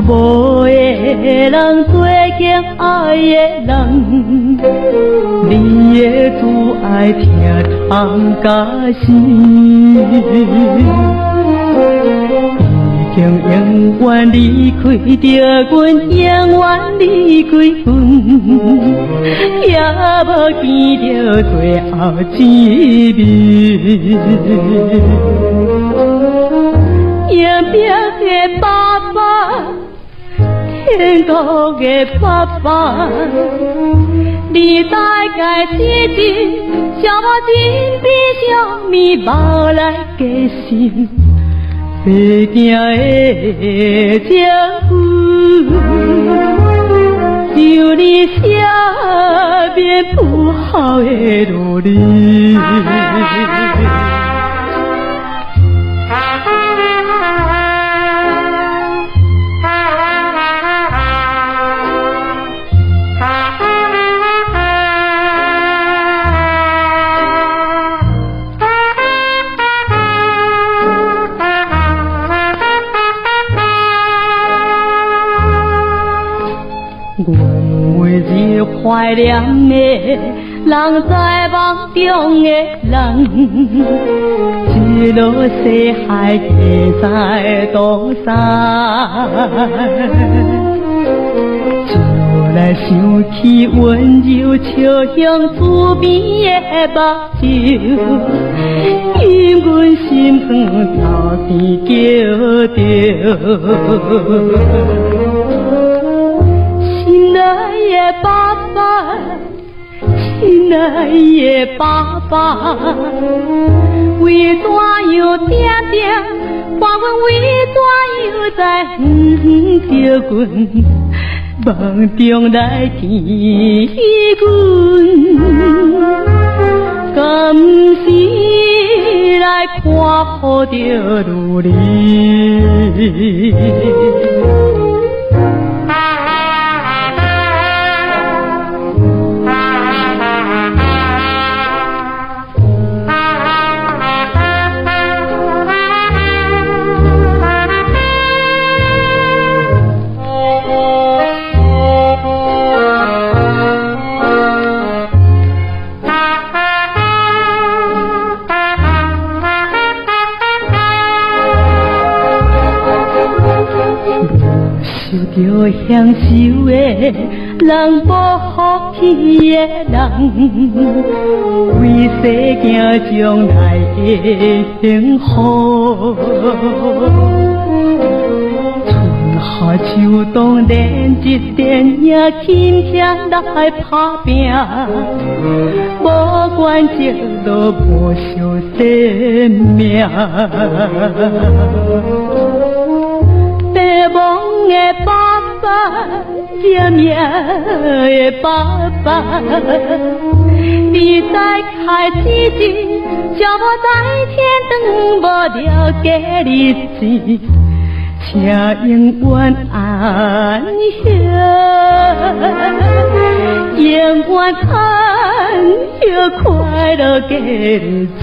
无的人做敬爱的人，你的主爱听痛甲死。已经永远离开着阮，永远离开阮，也无见着最后一面。永别的爸爸，天国的爸爸，你大概知道，什么真比什么无来加心。白行的情分，就你下面不好的努力。阮为日怀念的人，在梦中的人，一路西海行在东山，就来想起温柔笑向厝边的目睭，因阮心酸头边叫着。亲爱的爸爸，亲爱的爸爸，为怎样定定，看阮为怎样在远着阮，梦中来见阮，敢是来看好着努力。受着享受的人，无福气的人，为世间将来的幸福。春夏秋冬连一电也轻轻来打拼，无管这路无伤生命。白梦的爸爸，热命的爸爸，你在开之前，叫我在天长无了解日子，请永远安享，永远安享快乐的日子。